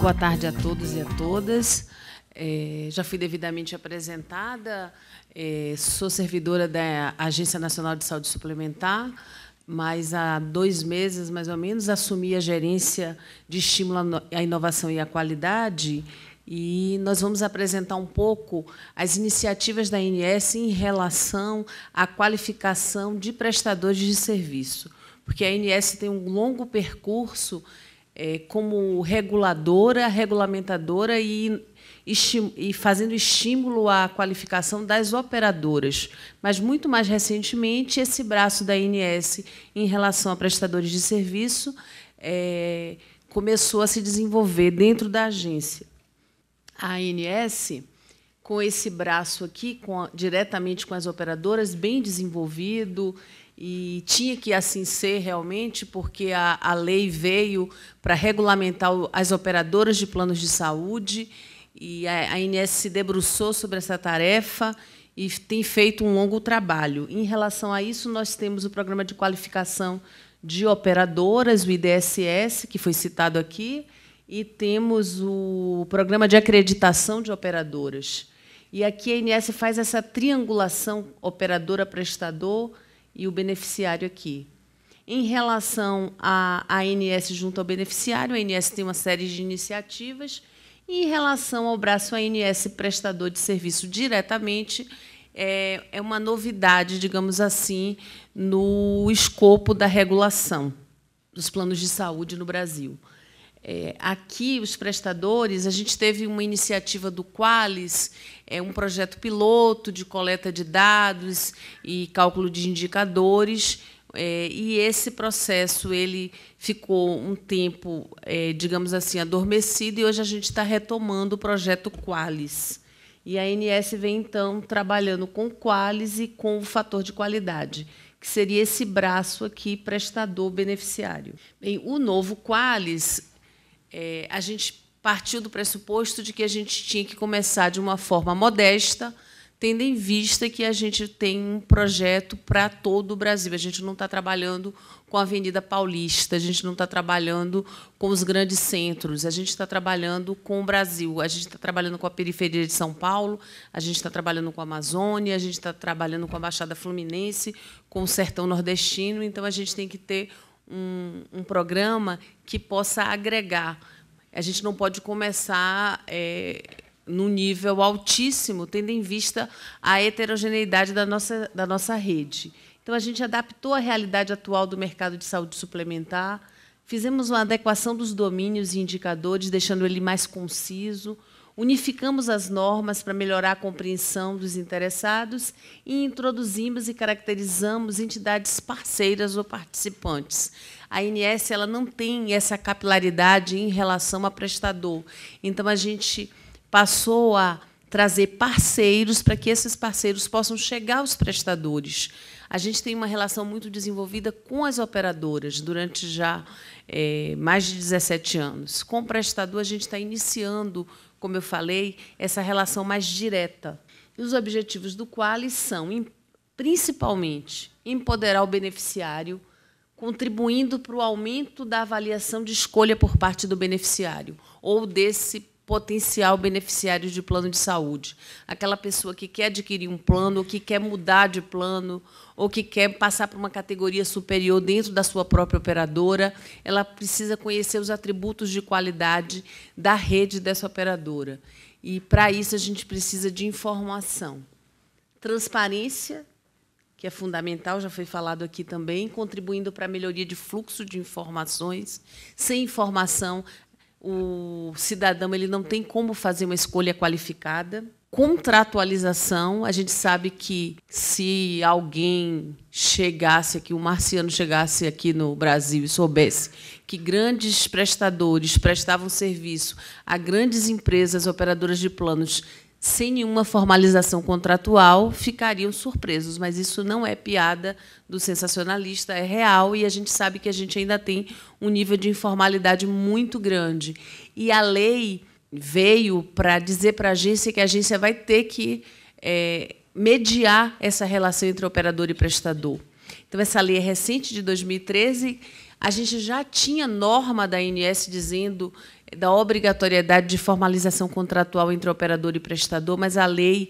Boa tarde a todos e a todas. Já fui devidamente apresentada, sou servidora da Agência Nacional de Saúde Suplementar, mas há 2 meses, mais ou menos, assumi a gerência de estímulo à inovação e à qualidade, e nós vamos apresentar um pouco as iniciativas da ANS em relação à qualificação de prestadores de serviço, porque a ANS tem um longo percurso como reguladora, regulamentadora e fazendo estímulo à qualificação das operadoras. Mas, muito mais recentemente, esse braço da ANS em relação a prestadores de serviço começou a se desenvolver dentro da agência. A ANS, com esse braço aqui, diretamente com as operadoras, bem desenvolvido, e tinha que assim ser realmente, porque a lei veio para regulamentar as operadoras de planos de saúde, e a ANS se debruçou sobre essa tarefa e tem feito um longo trabalho. Em relação a isso, nós temos o Programa de Qualificação de Operadoras, o IDSS, que foi citado aqui, e temos o Programa de Acreditação de Operadoras. E aqui a ANS faz essa triangulação operadora-prestador e o beneficiário aqui. Em relação à ANS junto ao beneficiário, a ANS tem uma série de iniciativas. E, em relação ao braço ANS prestador de serviço diretamente, é uma novidade, digamos assim, no escopo da regulação dos planos de saúde no Brasil. Aqui, os prestadores, a gente teve uma iniciativa do Qualis, um projeto piloto de coleta de dados e cálculo de indicadores, e esse processo ele ficou um tempo, digamos assim, adormecido, e hoje a gente está retomando o projeto Qualis. E a ANS vem, então, trabalhando com o Qualis e com o fator de qualidade, que seria esse braço aqui, prestador-beneficiário. Bem, o novo Qualis, a gente partiu do pressuposto de que a gente tinha que começar de uma forma modesta, tendo em vista que a gente tem um projeto para todo o Brasil. A gente não está trabalhando com a Avenida Paulista, a gente não está trabalhando com os grandes centros, a gente está trabalhando com o Brasil, a gente está trabalhando com a periferia de São Paulo, a gente está trabalhando com a Amazônia, a gente está trabalhando com a Baixada Fluminense, com o Sertão Nordestino. Então, a gente tem que ter um programa que possa agregar. A gente não pode começar num nível altíssimo, tendo em vista a heterogeneidade da nossa rede. Então, a gente adaptou a realidade atual do mercado de saúde suplementar, fizemos uma adequação dos domínios e indicadores, deixando ele mais conciso, unificamos as normas para melhorar a compreensão dos interessados e introduzimos e caracterizamos entidades parceiras ou participantes. A ANS ela não tem essa capilaridade em relação a prestador. Então, a gente passou a trazer parceiros para que esses parceiros possam chegar aos prestadores. A gente tem uma relação muito desenvolvida com as operadoras durante já mais de 17 anos. Com o prestador, a gente está iniciando, como eu falei, essa relação mais direta. E os objetivos do Qualis são, principalmente, empoderar o beneficiário, contribuindo para o aumento da avaliação de escolha por parte do beneficiário, ou desse potencial beneficiário de plano de saúde. Aquela pessoa que quer adquirir um plano, ou que quer mudar de plano, ou que quer passar para uma categoria superior dentro da sua própria operadora, ela precisa conhecer os atributos de qualidade da rede dessa operadora. E, para isso, a gente precisa de informação. Transparência, que é fundamental, já foi falado aqui também, contribuindo para a melhoria de fluxo de informações. Sem informação, o cidadão ele não tem como fazer uma escolha qualificada. Contratualização, a gente sabe que se alguém chegasse aqui, um marciano chegasse aqui no Brasil e soubesse que grandes prestadores prestavam serviço a grandes empresas operadoras de planos sem nenhuma formalização contratual, ficariam surpresos. Mas isso não é piada do sensacionalista, é real, e a gente sabe que a gente ainda tem um nível de informalidade muito grande. E a lei veio para dizer para a agência que a agência vai ter que mediar essa relação entre operador e prestador. Então, essa lei é recente, de 2013. A gente já tinha norma da ANS dizendo da obrigatoriedade de formalização contratual entre operador e prestador, mas a lei,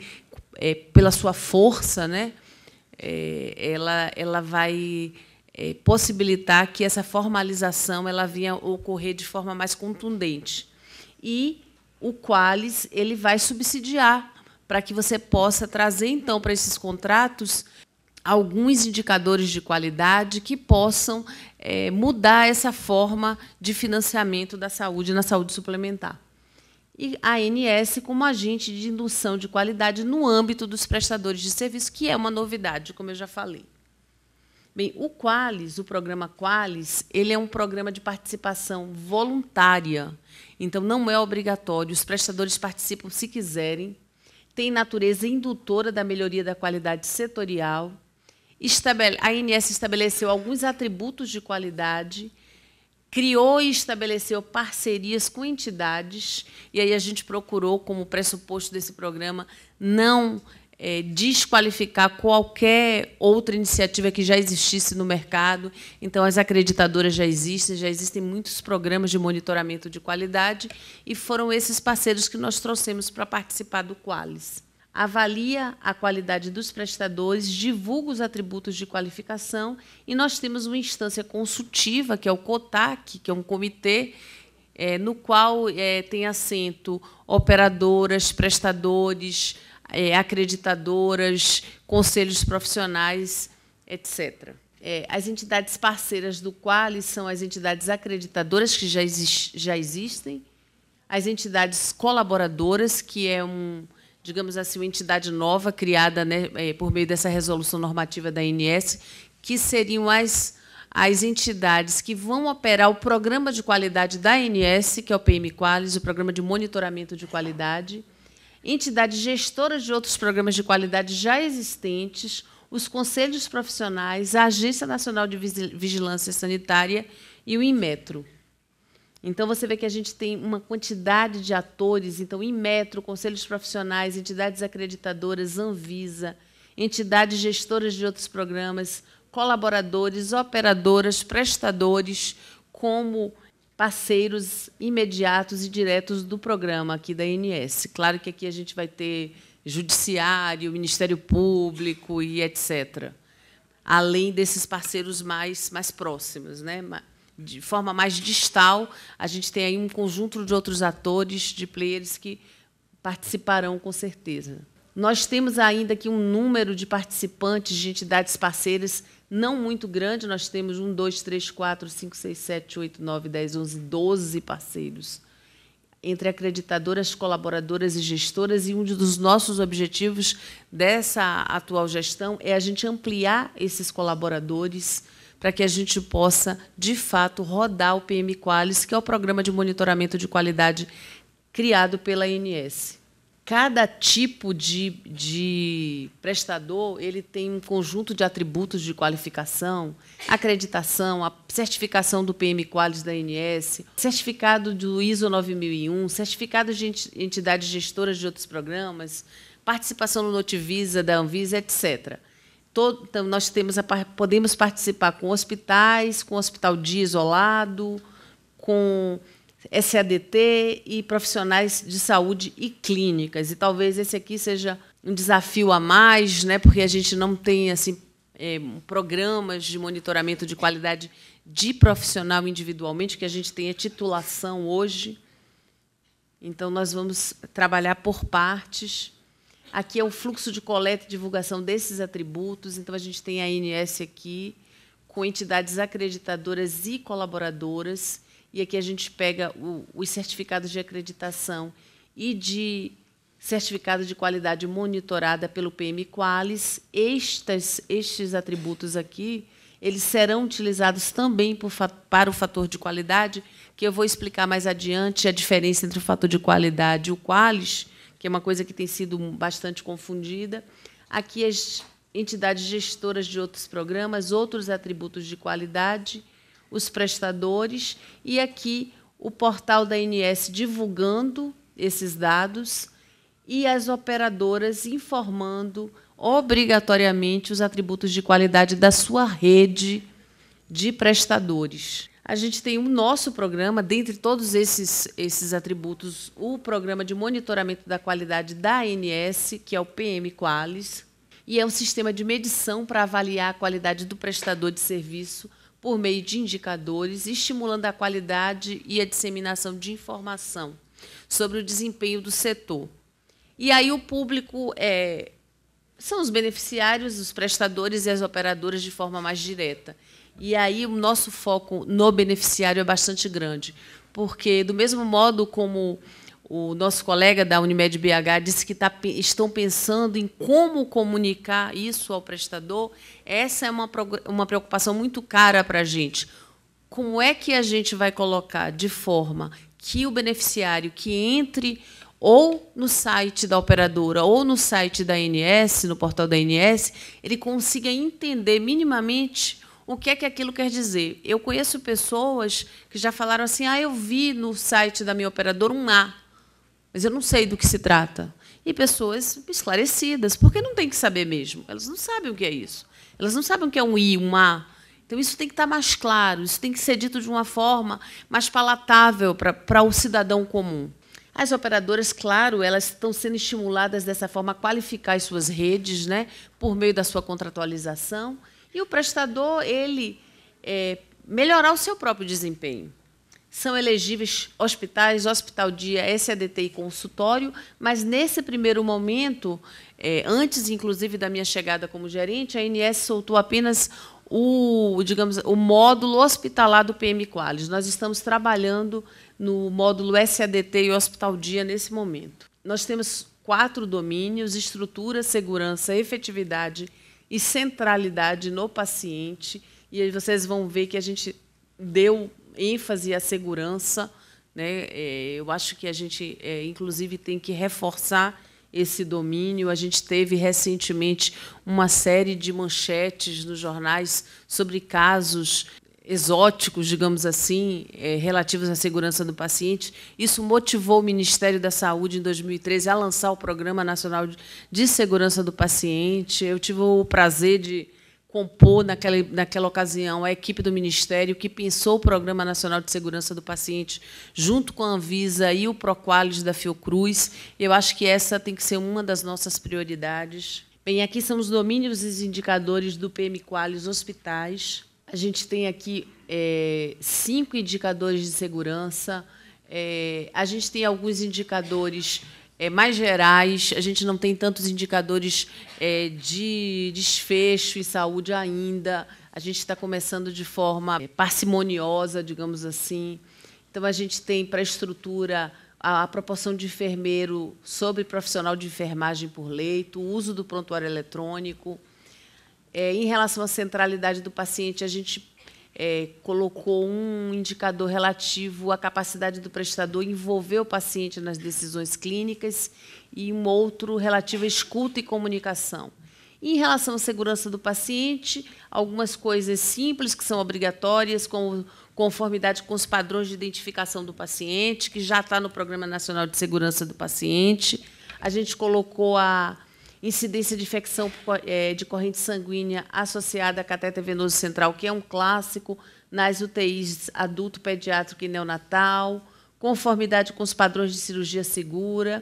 pela sua força, né, ela vai possibilitar que essa formalização ela venha ocorrer de forma mais contundente. E o Qualis ele vai subsidiar para que você possa trazer, então, para esses contratos alguns indicadores de qualidade que possam mudar essa forma de financiamento da saúde na saúde suplementar. E a ANS como agente de indução de qualidade no âmbito dos prestadores de serviço, que é uma novidade, como eu já falei. Bem, o Qualis, o programa Qualis, ele é um programa de participação voluntária, então não é obrigatório, os prestadores participam se quiserem, tem natureza indutora da melhoria da qualidade setorial. A ANS estabeleceu alguns atributos de qualidade, criou e estabeleceu parcerias com entidades, e aí a gente procurou, como pressuposto desse programa, não desqualificar qualquer outra iniciativa que já existisse no mercado. Então, as acreditadoras já existem muitos programas de monitoramento de qualidade, e foram esses parceiros que nós trouxemos para participar do Qualis. Avalia a qualidade dos prestadores, divulga os atributos de qualificação, e nós temos uma instância consultiva, que é o COTAC, que é um comitê no qual tem assento operadoras, prestadores, acreditadoras, conselhos profissionais, etc. As entidades parceiras do Qualis são as entidades acreditadoras, que já existem, as entidades colaboradoras, que é digamos assim, uma entidade nova criada, né, por meio dessa resolução normativa da ANS, que seriam as entidades que vão operar o programa de qualidade da ANS, que é o PM Qualis, o programa de monitoramento de qualidade, entidades gestoras de outros programas de qualidade já existentes, os conselhos profissionais, a Agência Nacional de Vigilância Sanitária e o Inmetro. Então, você vê que a gente tem uma quantidade de atores, então, Inmetro, conselhos profissionais, entidades acreditadoras, Anvisa, entidades gestoras de outros programas, colaboradores, operadoras, prestadores, como parceiros imediatos e diretos do programa aqui da ANS. Claro que aqui a gente vai ter Judiciário, Ministério Público e etc., além desses parceiros mais próximos, né? De forma mais distal, a gente tem aí um conjunto de outros atores, de players que participarão com certeza. Nós temos ainda aqui um número de participantes de entidades parceiras não muito grande, nós temos 1, 2, 3, 4, 5, 6, 7, 8, 9, 10, 11, 12 parceiros, entre acreditadoras, colaboradoras e gestoras, e um dos nossos objetivos dessa atual gestão é a gente ampliar esses colaboradores para que a gente possa, de fato, rodar o PM Qualis, que é o programa de monitoramento de qualidade criado pela ANS. Cada tipo de prestador ele tem um conjunto de atributos de qualificação, acreditação, a certificação do PM Qualis da ANS, certificado do ISO 9001, certificado de entidades gestoras de outros programas, participação no Notivisa, da Anvisa, etc. Então, nós podemos participar com hospitais, com hospital dia isolado, com SADT e profissionais de saúde e clínicas. E talvez esse aqui seja um desafio a mais, né, porque a gente não tem assim, programas de monitoramento de qualidade de profissional individualmente, que a gente tem a titulação hoje. Então, nós vamos trabalhar por partes. Aqui é o fluxo de coleta e divulgação desses atributos. Então, a gente tem a ANS aqui, com entidades acreditadoras e colaboradoras. E aqui a gente pega os certificados de acreditação e de certificado de qualidade monitorada pelo PM Qualis. Estes atributos aqui, eles serão utilizados também para o fator de qualidade, que eu vou explicar mais adiante a diferença entre o fator de qualidade e o Qualis, que é uma coisa que tem sido bastante confundida. Aqui as entidades gestoras de outros programas, outros atributos de qualidade, os prestadores, e aqui o portal da ANS divulgando esses dados e as operadoras informando obrigatoriamente os atributos de qualidade da sua rede de prestadores. A gente tem o nosso programa, dentre todos esses atributos, o programa de monitoramento da qualidade da ANS, que é o PM Qualis, e é um sistema de medição para avaliar a qualidade do prestador de serviço por meio de indicadores, estimulando a qualidade e a disseminação de informação sobre o desempenho do setor. E aí o público são os beneficiários, os prestadores e as operadoras de forma mais direta. E aí o nosso foco no beneficiário é bastante grande, porque, do mesmo modo como o nosso colega da Unimed BH disse que estão pensando em como comunicar isso ao prestador, essa é uma preocupação muito cara para a gente. Como é que a gente vai colocar de forma que o beneficiário que entre ou no site da operadora ou no site da ANS, no portal da ANS, ele consiga entender minimamente o que é que aquilo quer dizer. Eu conheço pessoas que já falaram assim: eu vi no site da minha operadora um A, mas eu não sei do que se trata. E pessoas esclarecidas, porque não tem que saber mesmo. Elas não sabem o que é isso. Elas não sabem o que é um I, um A. Então, isso tem que estar mais claro, isso tem que ser dito de uma forma mais palatável para o cidadão comum. As operadoras, claro, elas estão sendo estimuladas dessa forma a qualificar as suas redes, né, por meio da sua contratualização, e o prestador ele melhorar o seu próprio desempenho. São elegíveis hospitais, hospital-dia, SADT e consultório, mas, nesse primeiro momento, antes, inclusive, da minha chegada como gerente, a ANS soltou apenas o módulo hospitalar do PM Qualis. Nós estamos trabalhando no módulo SADT e hospital-dia nesse momento. Nós temos 4 domínios: estrutura, segurança, efetividade e centralidade no paciente. E aí vocês vão ver que a gente deu ênfase à segurança, né? Eu acho que a gente, inclusive, tem que reforçar esse domínio. A gente teve recentemente uma série de manchetes nos jornais sobre casos exóticos, digamos assim, relativos à segurança do paciente. Isso motivou o Ministério da Saúde, em 2013, a lançar o Programa Nacional de Segurança do Paciente. Eu tive o prazer de compor, naquela ocasião, a equipe do Ministério que pensou o Programa Nacional de Segurança do Paciente, junto com a Anvisa e o Proqualis da Fiocruz. Eu acho que essa tem que ser uma das nossas prioridades. Bem, aqui são os domínios e os indicadores do PM Qualis Hospitais. A gente tem aqui 5 indicadores de segurança. A gente tem alguns indicadores mais gerais. A gente não tem tantos indicadores de desfecho e saúde ainda. A gente está começando de forma parcimoniosa, digamos assim. Então, a gente tem, para a estrutura, a proporção de enfermeiro sobre profissional de enfermagem por leito, o uso do prontuário eletrônico. Em relação à centralidade do paciente, a gente colocou um indicador relativo à capacidade do prestador envolver o paciente nas decisões clínicas e um outro relativo à escuta e comunicação. Em relação à segurança do paciente, algumas coisas simples que são obrigatórias, como conformidade com os padrões de identificação do paciente, que já está no Programa Nacional de Segurança do Paciente. A gente colocou a incidência de infecção de corrente sanguínea associada a catéter venoso central, que é um clássico nas UTIs adulto, pediátrico e neonatal, conformidade com os padrões de cirurgia segura.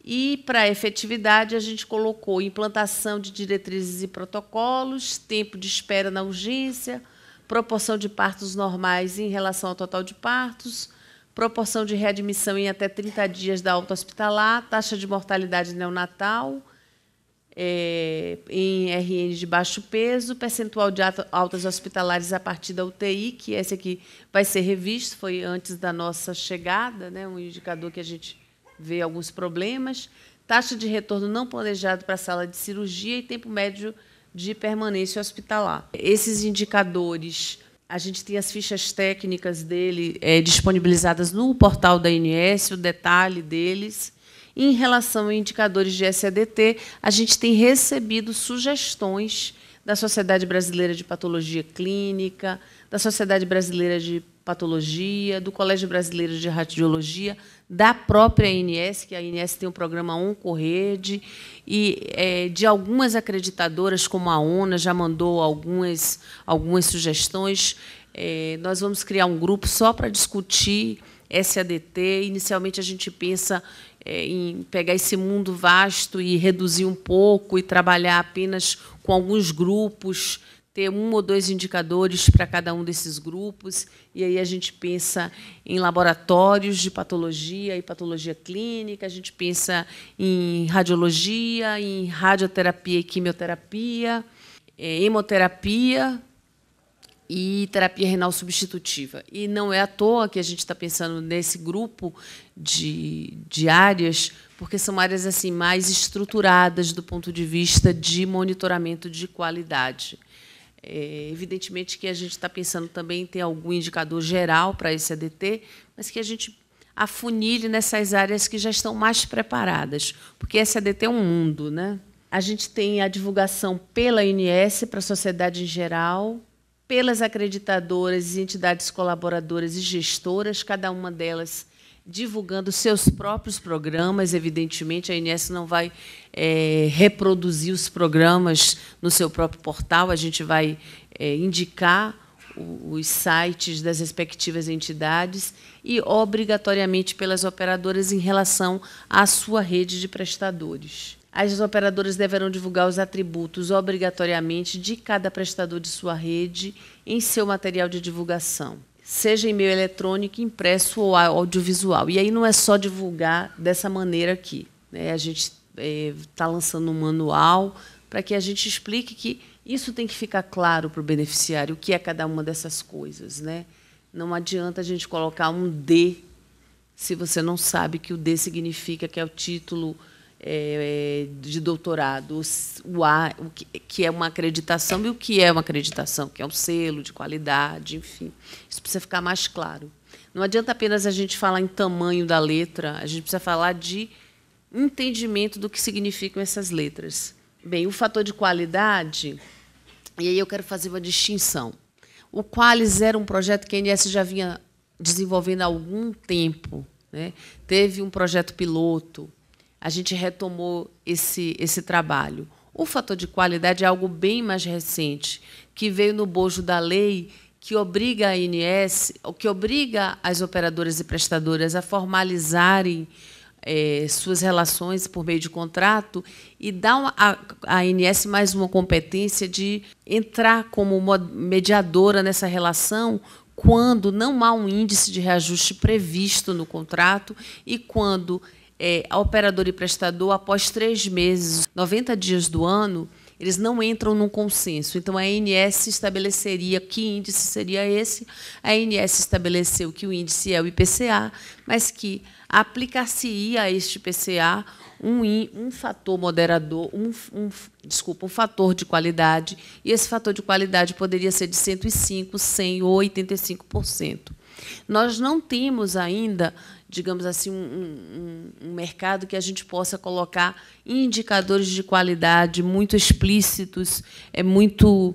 E, para a efetividade, a gente colocou implantação de diretrizes e protocolos, tempo de espera na urgência, proporção de partos normais em relação ao total de partos, proporção de readmissão em até 30 dias da alta hospitalar, taxa de mortalidade neonatal, em RN de baixo peso, percentual de altas hospitalares a partir da UTI, que esse aqui vai ser revisto, foi antes da nossa chegada, né, um indicador que a gente vê alguns problemas, taxa de retorno não planejado para a sala de cirurgia e tempo médio de permanência hospitalar. Esses indicadores, a gente tem as fichas técnicas dele disponibilizadas no portal da ANS, o detalhe deles. Em relação a indicadores de SADT, a gente tem recebido sugestões da Sociedade Brasileira de Patologia Clínica, da Sociedade Brasileira de Patologia, do Colégio Brasileiro de Radiologia, da própria ANS, que a ANS tem o programa Oncorrede, e de algumas acreditadoras, como a ONA, já mandou algumas sugestões. nós vamos criar um grupo só para discutir SADT. Inicialmente, a gente pensa em pegar esse mundo vasto e reduzir um pouco e trabalhar apenas com alguns grupos, ter 1 ou 2 indicadores para cada um desses grupos. E aí a gente pensa em laboratórios de patologia e patologia clínica, a gente pensa em radiologia, em radioterapia e quimioterapia, hemoterapia e terapia renal substitutiva. E não é à toa que a gente está pensando nesse grupo de áreas, porque são áreas assim mais estruturadas do ponto de vista de monitoramento de qualidade. Evidentemente que a gente está pensando também em ter algum indicador geral para esse ADT, mas que a gente afunile nessas áreas que já estão mais preparadas, porque esse ADT é um mundo, né? A gente tem a divulgação pela ANS para a sociedade em geral, pelas acreditadoras e entidades colaboradoras e gestoras, cada uma delas divulgando seus próprios programas. Evidentemente, a ANS não vai reproduzir os programas no seu próprio portal, a gente vai indicar os sites das respectivas entidades e, obrigatoriamente, pelas operadoras em relação à sua rede de prestadores. As operadoras deverão divulgar os atributos, obrigatoriamente, de cada prestador de sua rede em seu material de divulgação, seja em meio eletrônico, impresso ou audiovisual. E aí não é só divulgar dessa maneira aqui, né? A gente está lançando um manual para que a gente explique que isso tem que ficar claro para o beneficiário, o que é cada uma dessas coisas, né? Não adianta a gente colocar um D se você não sabe que o D significa que é o título de doutorado, o A, que é uma acreditação, e o que é uma acreditação, que é um selo de qualidade, enfim. Isso precisa ficar mais claro. Não adianta apenas a gente falar em tamanho da letra, a gente precisa falar de entendimento do que significam essas letras. Bem, o fator de qualidade, e aí eu quero fazer uma distinção. O Qualis era um projeto que a ANS já vinha desenvolvendo há algum tempo, né? Teve um projeto piloto, a gente retomou esse trabalho. O fator de qualidade é algo bem mais recente, que veio no bojo da lei, que obriga a ANS, que obriga as operadoras e prestadoras a formalizarem suas relações por meio de contrato e dá à ANS mais uma competência de entrar como mediadora nessa relação quando não há um índice de reajuste previsto no contrato e quando a operadora e prestador, após 3 meses, 90 dias do ano, eles não entram num consenso. Então, a ANS estabeleceria que índice seria esse. A ANS estabeleceu que o índice é o IPCA, mas que aplicar-se-ia a este IPCA um fator moderador, um fator de qualidade, e esse fator de qualidade poderia ser de 105%, 100% ou 85%. Nós não temos ainda, digamos assim, um mercado que a gente possa colocar indicadores de qualidade muito explícitos, muito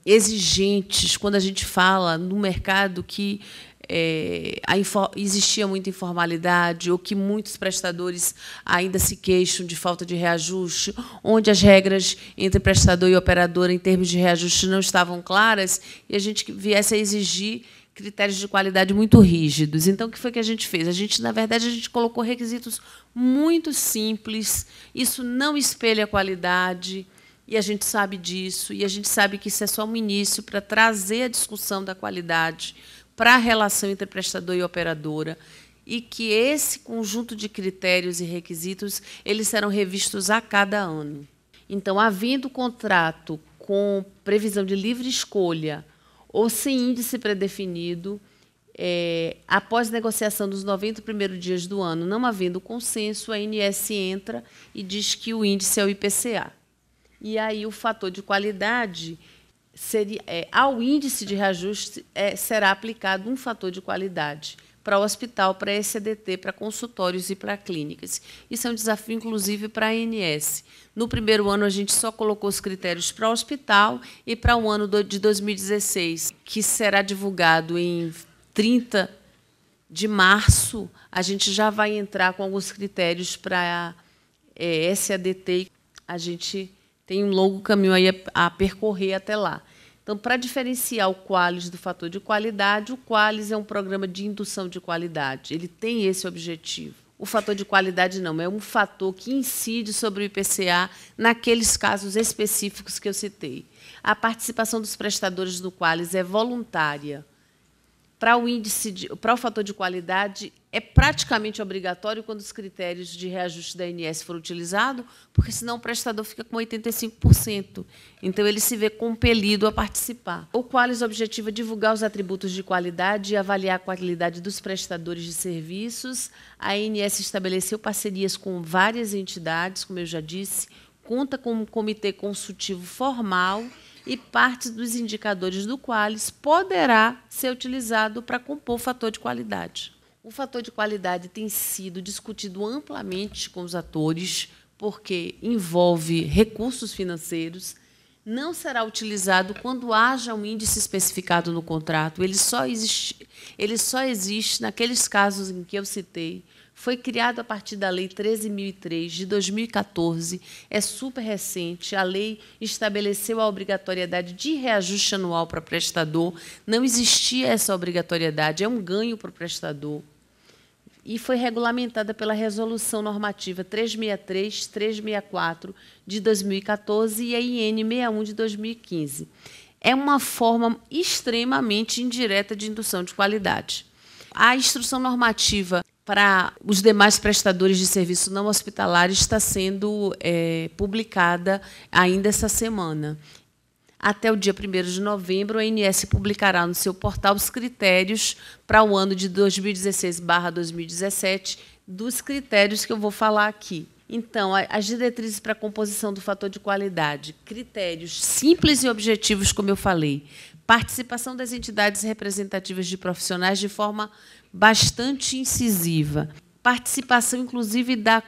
exigentes, quando a gente fala no mercado que existia muita informalidade ou que muitos prestadores ainda se queixam de falta de reajuste, onde as regras entre prestador e operador em termos de reajuste não estavam claras, e a gente viesse a exigir critérios de qualidade muito rígidos. Então, o que foi que a gente fez? Na verdade, a gente colocou requisitos muito simples. Isso não espelha a qualidade, e a gente sabe disso, e a gente sabe que isso é só um início para trazer a discussão da qualidade para a relação entre prestador e operadora, e que esse conjunto de critérios e requisitos eles serão revistos a cada ano. Então, havendo contrato com previsão de livre escolha ou sem índice predefinido, após negociação dos 90 primeiros dias do ano, não havendo consenso, a ANS entra e diz que o índice é o IPCA. E aí o fator de qualidade seria, ao índice de reajuste será aplicado um fator de qualidade para o hospital, para SADT, para consultórios e para clínicas. Isso é um desafio, inclusive, para a ANS. No primeiro ano, a gente só colocou os critérios para o hospital e para o ano de 2016, que será divulgado em 30 de março, a gente já vai entrar com alguns critérios para SADT. A gente tem um longo caminho aí a percorrer até lá. Então, para diferenciar o Qualis do fator de qualidade, o Qualis é um programa de indução de qualidade. Ele tem esse objetivo. O fator de qualidade não, é um fator que incide sobre o IPCA naqueles casos específicos que eu citei. A participação dos prestadores do Qualis é voluntária. Para o fator de qualidade, é praticamente obrigatório quando os critérios de reajuste da ANS forem utilizados, porque, senão, o prestador fica com 85%. Então, ele se vê compelido a participar. O Qualis objetiva divulgar os atributos de qualidade e avaliar a qualidade dos prestadores de serviços. A ANS estabeleceu parcerias com várias entidades, como eu já disse, conta com um comitê consultivo formal, e parte dos indicadores do Qualis poderá ser utilizado para compor o fator de qualidade. O fator de qualidade tem sido discutido amplamente com os atores, porque envolve recursos financeiros, não será utilizado quando haja um índice especificado no contrato, ele só existe naqueles casos em que eu citei. Foi criado a partir da Lei 13.003, de 2014, é super recente. A lei estabeleceu a obrigatoriedade de reajuste anual para prestador. Não existia essa obrigatoriedade, é um ganho para o prestador. E foi regulamentada pela Resolução Normativa 363/364, de 2014, e a IN 61, de 2015. É uma forma extremamente indireta de indução de qualidade. A instrução normativa para os demais prestadores de serviço não hospitalar está sendo publicada ainda essa semana. Até o dia 1º de novembro, a ANS publicará no seu portal os critérios para o ano de 2016/2017, dos critérios que eu vou falar aqui. Então, as diretrizes para a composição do fator de qualidade, critérios simples e objetivos, como eu falei, participação das entidades representativas de profissionais de forma bastante incisiva, participação, inclusive, da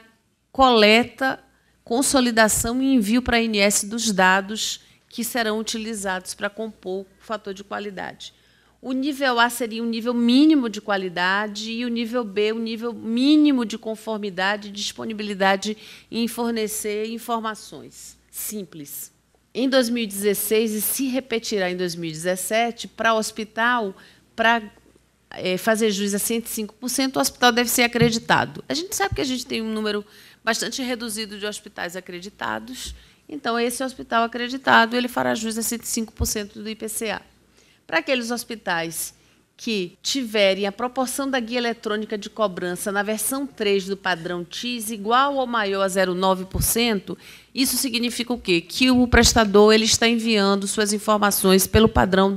coleta, consolidação e envio para a ANS dos dados que serão utilizados para compor o fator de qualidade. O nível A seria um nível mínimo de qualidade e o nível B, um nível mínimo de conformidade e disponibilidade em fornecer informações. Simples. Em 2016, e se repetirá em 2017, para o hospital, para fazer jus a 105%, o hospital deve ser acreditado. A gente sabe que a gente tem um número bastante reduzido de hospitais acreditados, então, esse hospital acreditado ele fará jus a 105% do IPCA. Para aqueles hospitais que tiverem a proporção da guia eletrônica de cobrança na versão 3 do padrão TIS igual ou maior a 0,9%, isso significa o quê? Que o prestador ele está enviando suas informações pelo padrão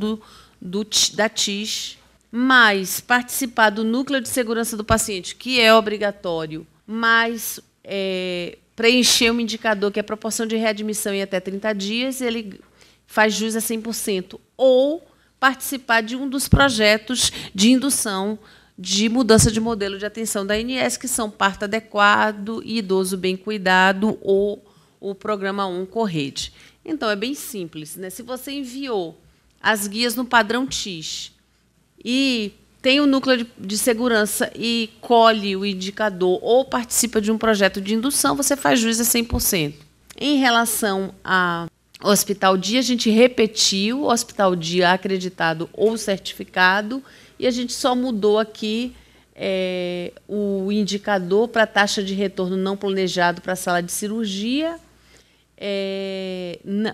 da TIS, mais participar do núcleo de segurança do paciente, que é obrigatório, mais preencher um indicador que é a proporção de readmissão em até 30 dias, ele faz jus a 100%, ou participar de um dos projetos de indução de mudança de modelo de atenção da ANS, que são Parto Adequado e Idoso Bem Cuidado, ou o Programa Oncorrede. Então, é bem simples, né? Se você enviou as guias no padrão TIS e tem o núcleo de segurança e colhe o indicador ou participa de um projeto de indução, você faz jus a 100%. Em relação ao Hospital Dia, a gente repetiu o Hospital Dia acreditado ou certificado e a gente só mudou aqui o indicador para a taxa de retorno não planejado para a sala de cirurgia.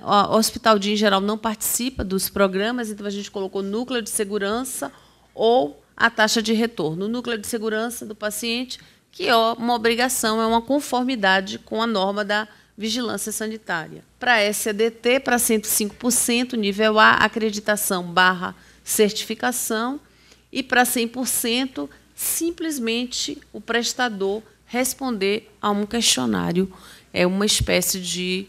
O Hospital Dia, em geral, não participa dos programas, então a gente colocou núcleo de segurança ou a taxa de retorno. O núcleo de segurança do paciente, que é uma obrigação, é uma conformidade com a norma da vigilância sanitária. Para SADT, para 105%, nível A, acreditação / certificação, e para 100%, simplesmente o prestador responder a um questionário. É uma espécie de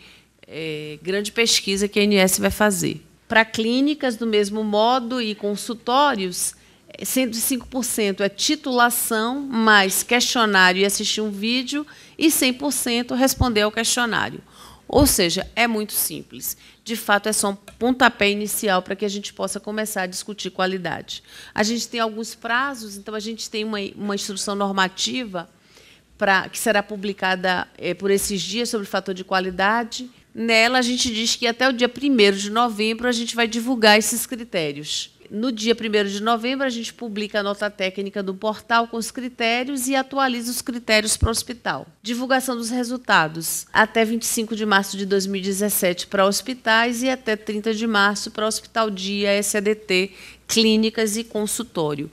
grande pesquisa que a ANS vai fazer. Para clínicas, do mesmo modo, e consultórios, 105% é titulação, mais questionário e assistir um vídeo, e 100% responder ao questionário. Ou seja, é muito simples. De fato, é só um pontapé inicial para que a gente possa começar a discutir qualidade. A gente tem alguns prazos, então a gente tem uma instrução normativa que será publicada por esses dias sobre fator de qualidade. Nela, a gente diz que até o dia 1º de novembro a gente vai divulgar esses critérios. No dia 1º de novembro, a gente publica a nota técnica do portal com os critérios e atualiza os critérios para o hospital. Divulgação dos resultados até 25 de março de 2017 para hospitais e até 30 de março para Hospital Dia, SADT, clínicas e consultório.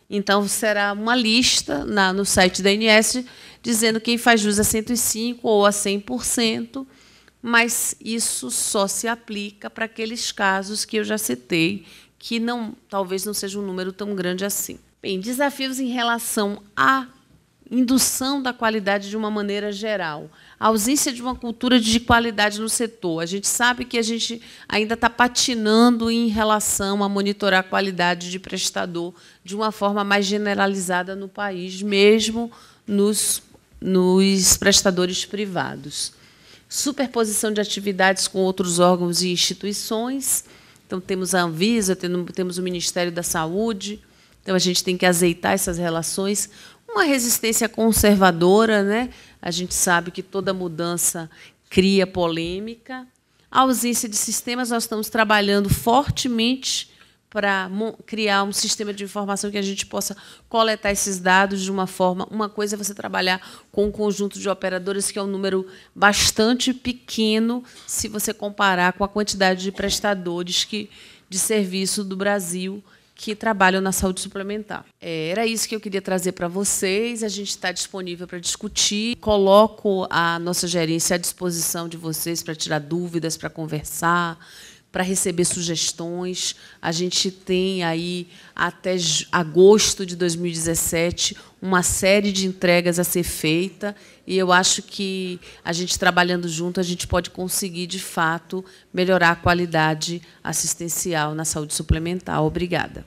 Então, será uma lista no site da ANS dizendo quem faz jus a 105% ou a 100%, mas isso só se aplica para aqueles casos que eu já citei, que talvez não seja um número tão grande assim. Bem, desafios em relação à indução da qualidade de uma maneira geral. A ausência de uma cultura de qualidade no setor. A gente sabe que a gente ainda está patinando em relação a monitorar a qualidade de prestador de uma forma mais generalizada no país, mesmo nos prestadores privados. Superposição de atividades com outros órgãos e instituições. Então, temos a Anvisa, temos o Ministério da Saúde. Então, a gente tem que azeitar essas relações. Uma resistência conservadora, né? A gente sabe que toda mudança cria polêmica. A ausência de sistemas, nós estamos trabalhando fortemente para criar um sistema de informação que a gente possa coletar esses dados de uma forma. Uma coisa é você trabalhar com um conjunto de operadoras, que é um número bastante pequeno, se você comparar com a quantidade de prestadores de serviço do Brasil que trabalham na saúde suplementar. Era isso que eu queria trazer para vocês. A gente está disponível para discutir. Coloco a nossa gerência à disposição de vocês para tirar dúvidas, para conversar, para receber sugestões. A gente tem aí, até agosto de 2017, uma série de entregas a ser feita, e eu acho que a gente, trabalhando junto, a gente pode conseguir, de fato, melhorar a qualidade assistencial na saúde suplementar. Obrigada.